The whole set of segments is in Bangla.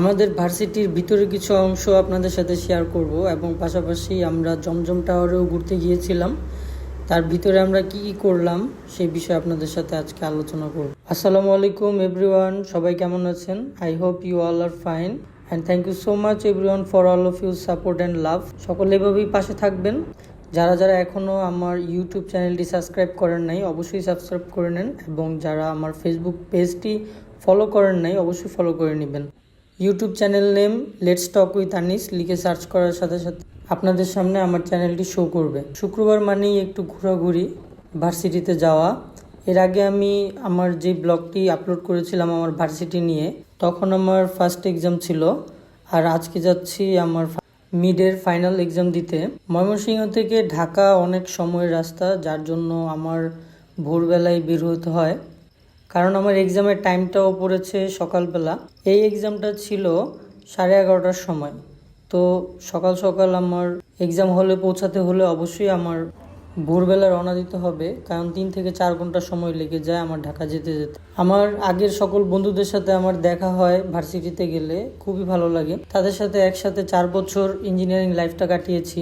আমাদের ভার্সিটির ভিতরে কিছু অংশ আপনাদের সাথে শেয়ার করব এবং পাশাপাশি আমরা জমজম টাওয়ারেও ঘুরতে গিয়েছিলাম। তার ভিতরে আমরা কি কি করলাম সেই বিষয়ে আপনাদের সাথে আজকে আলোচনা করব। আসসালামু আলাইকুম এভরিওয়ান, সবাই কেমন আছেন? I hope you all are fine and thank you so much everyone for all of you support and love. সকলে এভাবেই পাশে থাকবেন। যারা যারা এখনও আমার ইউটিউব চ্যানেলটি সাবস্ক্রাইব করেন নাই অবশ্যই সাবস্ক্রাইব করে নেন, এবং যারা আমার ফেসবুক পেজটি ফলো করেন নাই অবশ্যই ফলো করে নেবেন। YouTube channel name let's talk with Anis লিখে সার্চ করার সাথে সাথে আপনাদের সামনে আমার চ্যানেলটি শো করবে। শুক্রবার মানেই একটু ঘোরাঘুরি, ভার্সিটিতে যাওয়া। এর আগে আমি আমার যে ব্লগটি আপলোড করেছিলাম আমার ভার্সিটি নিয়ে, তখন আমার ফার্স্ট এক্সাম ছিল, আর আজকে যাচ্ছি আমার মিডের ফাইনাল এক্সাম দিতে। ময়মনসিংহ থেকে ঢাকা অনেক সময়ের রাস্তা, যার জন্য আমার ভোরবেলায় বের হতে হয়, কারণ আমার এক্সামের টাইমটাও পড়েছে সকালবেলা। এই এক্সামটা ছিল 11:30টার সময়। তো সকাল সকাল আমার এক্সাম হলে পৌঁছাতে হলে অবশ্যই আমার ভোরবেলা রওনা দিতে হবে, কারণ 3 থেকে 4 ঘন্টা সময় লেগে যায় আমার ঢাকা যেতে যেতে। আমার আগের সকল বন্ধুদের সাথে আমার দেখা হয় ভার্সিটিতে গেলে, খুবই ভালো লাগে। তাদের সাথে একসাথে 4 বছর ইঞ্জিনিয়ারিং লাইফটা কাটিয়েছি,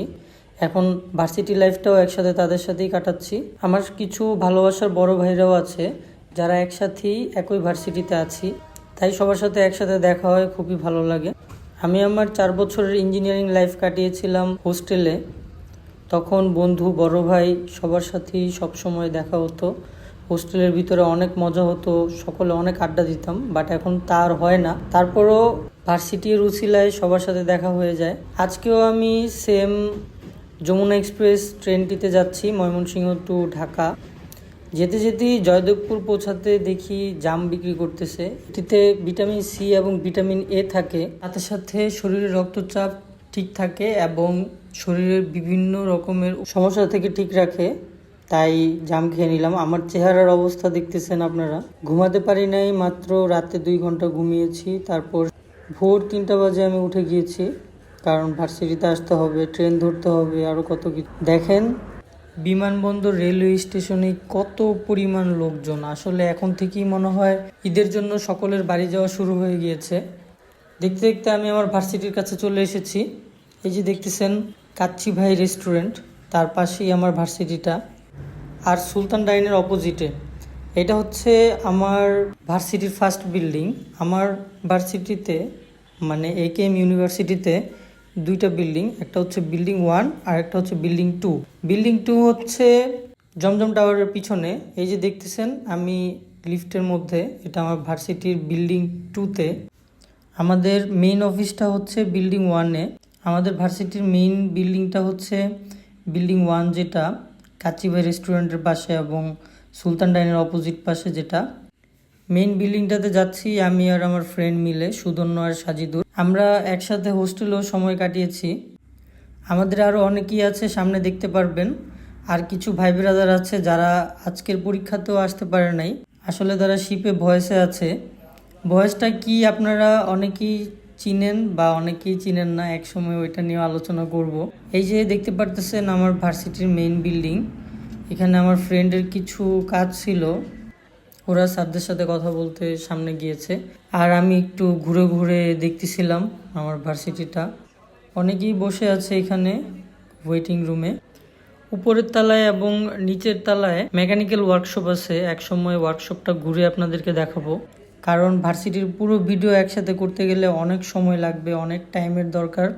এখন ভার্সিটি লাইফটাও একসাথে তাদের সাথেই কাটাচ্ছি। আমার কিছু ভালোবাসার বড় ভাইরাও আছে যারা একসাথেই একই ভার্সিটিতে আছি, তাই সবার সাথে একসাথে দেখা হয়, খুবই ভালো লাগে। আমি আমার 4 বছরের ইঞ্জিনিয়ারিং লাইফ কাটিয়েছিলাম হোস্টেলে। তখন বন্ধু, বড় ভাই সবার সাথেই সবসময় দেখা হতো। হোস্টেলের ভিতরে অনেক মজা হতো, সকলে অনেক আড্ডা দিতাম, বাট এখন তার হয় না। তারপরও ভার্সিটির উছিলায় সবার সাথে দেখা হয়ে যায়। আজকেও আমি সেম যমুনা এক্সপ্রেস ট্রেনটিতে যাচ্ছি ময়মনসিংহ টু ঢাকা। যেতে যেতেই জয়দেবপুর পৌঁছাতে দেখি জাম বিক্রি করতেছে। এটিতে ভিটামিন সি এবং ভিটামিন এ থাকে, সাথে সাথে শরীরের রক্তচাপ ঠিক থাকে এবং শরীরের বিভিন্ন রকমের সমস্যা থেকে ঠিক রাখে, তাই জাম খেয়ে নিলাম। আমার চেহারার অবস্থা দেখতেছেন আপনারা। ঘুমাতে পারি নাই, মাত্র রাতে 2 ঘন্টা ঘুমিয়েছি। তারপর ভোর 3টা বাজে আমি উঠে গিয়েছি, কারণ ভার্সিটিতে আসতে হবে, ট্রেন ধরতে হবে, আরও কত কিছু। দেখেন বিমানবন্দর, রেলওয়ে স্টেশনে কত পরিমাণ লোকজন। আসলে এখন থেকেই মনে হয় ঈদের জন্য সকলের বাড়ি যাওয়া শুরু হয়ে গিয়েছে। দেখতে দেখতে আমি আমার ভার্সিটির কাছে চলে এসেছি। এই যে দেখতেছেন কাচ্চি ভাই রেস্টুরেন্ট, তার পাশেই আমার ভার্সিটিটা, আর সুলতান ডাইনের অপোজিটে। এটা হচ্ছে আমার ভার্সিটির ফার্স্ট বিল্ডিং। আমার ভার্সিটিতে মানে একেএম ইউনিভার্সিটিতে 2টা বিল্ডিং, একটা হচ্ছে বিল্ডিং 1 আর একটা হচ্ছে বিল্ডিং 2। বিল্ডিং 2 হচ্ছে জমজম টাওয়ারের পিছনে। এই যে দেখতেছেন আমি লিফটের মধ্যে, এটা আমার ভার্সিটির বিল্ডিং 2তে। আমাদের মেইন অফিসটা হচ্ছে বিল্ডিং 1-এ। আমাদের ভার্সিটির মেইন বিল্ডিংটা হচ্ছে বিল্ডিং 1, যেটা কাচ্চিভাই রেস্টুরেন্টের পাশে এবং সুলতান ডাইনের অপোজিট পাশে। যেটা মেইন বিল্ডিংটাতে যাচ্ছি আমি আর আমার ফ্রেন্ড মিলে, সুদন্য আর সাজিদুর। আমরা একসাথে হোস্টেলেও সময় কাটিয়েছি। আমাদের আরও অনেকেই আছে, সামনে দেখতে পারবেন। আর কিছু ভাই ব্রাদার আছে যারা আজকের পরীক্ষাতেও আসতে পারে নাই, আসলে তারা শিপে ভয়েসে আছে। ভয়েসটা কি আপনারা অনেকেই চিনেন বা অনেকেই চিনেন না, একসময় ওইটা নিয়ে আলোচনা করব। এই যে দেখতে পারতেছেন আমার ভার্সিটির মেইন বিল্ডিং। এখানে আমার ফ্রেন্ডের কিছু কাজ ছিল, ওরা স্যারদের সাথে কথা বলতে সামনে গিয়েছে, আর আমি একটু ঘুরে ঘুরে দেখতেছিলাম আমার ভার্সিটিটা। অনেকেই বসে আছে এখানে ওয়েটিং রুমে। উপরের তলায় এবং নিচের তলায় মেকানিক্যাল ওয়ার্কশপ আছে, একসময় ওয়ার্কশপটা ঘুরে আপনাদেরকে দেখাবো, কারণ ভার্সিটির পুরো ভিডিও একসাথে করতে গেলে অনেক সময় লাগবে, অনেক টাইমের দরকার,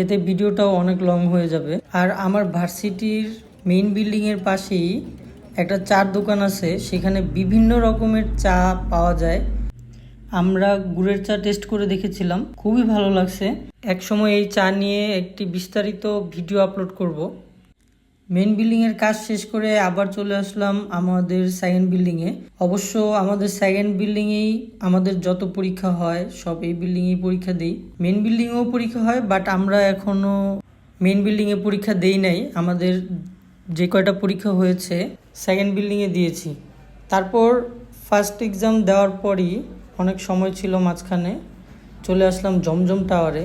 এতে ভিডিওটাও অনেক লং হয়ে যাবে। আর আমার ভার্সিটির মেইন বিল্ডিংয়ের পাশেই একটা চার দোকান আছে, সেখানে বিভিন্ন রকমের চা পাওয়া যায়। আমরা গুড়ের চা টেস্ট করে দেখেছিলাম, খুবই ভালো লাগছে। এক সময় এই চা নিয়ে একটি বিস্তারিত ভিডিও আপলোড করব। মেইন বিল্ডিংয়ের কাজ শেষ করে আবার চলে আসলাম আমাদের সেকেন্ড বিল্ডিংয়ে। অবশ্য আমাদের সেকেন্ড বিল্ডিংয়েই আমাদের যত পরীক্ষা হয় সব এই বিল্ডিংয়েই পরীক্ষা দিই। মেইন বিল্ডিংয়েও পরীক্ষা হয়, বাট আমরা এখনও মেইন বিল্ডিংয়ে পরীক্ষা দেই নাই। আমাদের যে কয়টা পরীক্ষা হয়েছে সেকেন্ড বিল্ডিংয়ে দিয়েছি। তারপর ফার্স্ট এক্সাম দেওয়ার পরই অনেক সময় ছিল মাঝখানে, চলে আসলাম জমজম টাওয়ারে।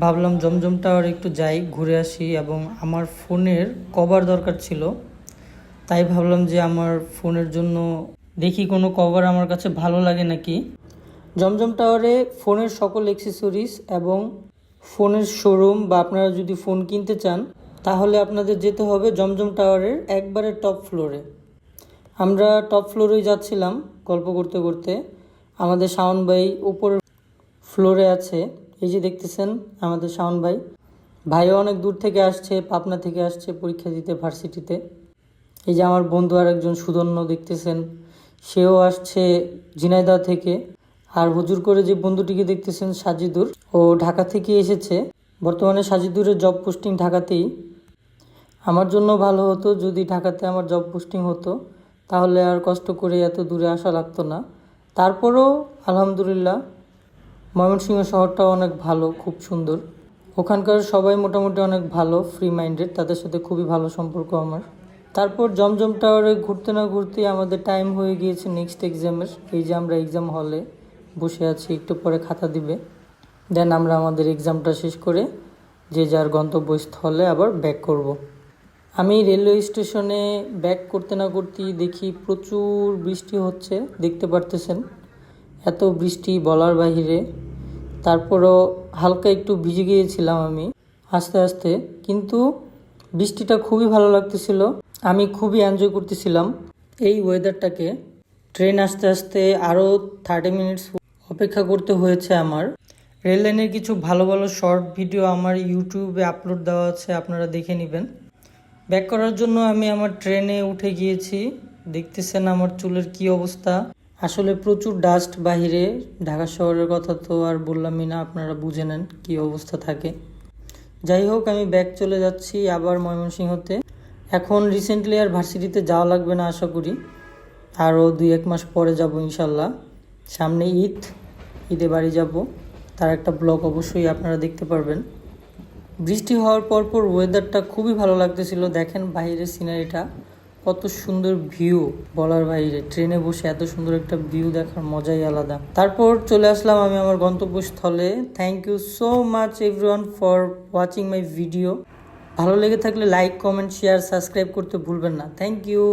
ভাবলাম জমজম টাওয়ারে একটু যাই, ঘুরে আসি, এবং আমার ফোনের কভার দরকার ছিল, তাই ভাবলাম যে আমার ফোনের জন্য দেখি কোনো কভার আমার কাছে ভালো লাগে নাকি। জমজম টাওয়ারে ফোনের সকল অ্যাক্সেসরিজ এবং ফোনের শোরুম বা আপনারা যদি ফোন কিনতে চান তাহলে আপনাদের যেতে হবে জমজম টাওয়ারের একবারে টপ ফ্লোরে। আমরা টপ ফ্লোরেই যাচ্ছিলাম গল্প করতে করতে। আমাদের শাওন ভাই উপরের ফ্লোরে আছে, এই যে দেখতেছেন আমাদের শাওন ভাই। ভাইও অনেক দূর থেকে আসছে, পাবনা থেকে আসছে পরীক্ষা দিতে ভার্সিটিতে। এই যে আমার বন্ধু আর একজন সুধন্য দেখতেছেন, সেও আসছে ঝিনাইদহ থেকে। আর হুজুর করে যে বন্ধুটিকে দেখতেছেন সাজিদুর, ও ঢাকা থেকে এসেছে। বর্তমানে সাজিদুরের জব পোস্টিং ঢাকাতেই। আমার জন্য ভালো হতো যদি ঢাকাতে আমার জব পোস্টিং হতো, তাহলে আর কষ্ট করে এত দূরে আসা লাগতো না। তারপরও আলহামদুলিল্লাহ ময়মনসিংহ শহরটাও অনেক ভালো, খুব সুন্দর। ওখানকার সবাই মোটামুটি অনেক ভালো, ফ্রি মাইন্ডেড, তাদের সাথে খুবই ভালো সম্পর্ক আমার। তারপর জমজম টাওয়ারে ঘুরতে না ঘুরতেই আমাদের টাইম হয়ে গিয়েছে নেক্সট এক্সামের। এই যে আমরা এক্সাম হলে বসে আছি, একটু পরে খাতা দিবে। দেন আমরা আমাদের এক্সামটা শেষ করে যে যার গন্তব্যস্থলে আবার ব্যাক করব। আমি রেলওয়ে স্টেশনে ব্যাক করতে না করতেই দেখি প্রচুর বৃষ্টি হচ্ছে, দেখতে পারতেছেন। এত বৃষ্টি বলার বাহিরে। তারপরও হালকা একটু ভিজে গিয়েছিলাম আমি আস্তে আস্তে, কিন্তু বৃষ্টিটা খুবই ভালো লাগতেছিল। আমি খুবই এনজয় করতেছিলাম এই ওয়েদারটাকে। ট্রেন আসতে আসতে আরও 30 মিনিটস অপেক্ষা করতে হয়েছে আমার। রেল লাইনের কিছু ভালো ভালো শর্ট ভিডিও আমার ইউটিউবে আপলোড দেওয়া আছে, আপনারা দেখে নেবেন। ব্যাক করার জন্য আমি আমার ট্রেনে উঠে গিয়েছি। দেখতেছেন আমার চুলের কি অবস্থা। আসলে প্রচুর ডাস্ট বাহিরে, ঢাকা শহরের কথা তো আর বললামই না, আপনারা বুঝে নেন কী অবস্থা থাকে। যাই হোক, আমি ব্যাক চলে যাচ্ছি আবার ময়মনসিংহতে। এখন রিসেন্টলি আর ভার্সিটিতে যাওয়া লাগবে না আশা করি, আরও 2-1 মাস পরে যাব ইনশাল্লাহ। সামনে ঈদে বাড়ি যাব, তার একটা ব্লগ অবশ্যই আপনারা দেখতে পারবেন। বৃষ্টি হওয়ার পর ওয়েদারটা খুবই ভালো লাগতেছিল। দেখেন বাইরের সিনারিটা কত সুন্দর ভিউ, বলার বাইরে। ট্রেনে বসে এত সুন্দর একটা ভিউ দেখার মজাই আলাদা। তারপর চলে আসলাম আমি আমার গন্তব্যস্থলে। Thank you so much everyone for watching my video. ভালো লেগে থাকলে লাইক, কমেন্ট, শেয়ার, সাবস্ক্রাইব করতে ভুলবেন না। Thank you.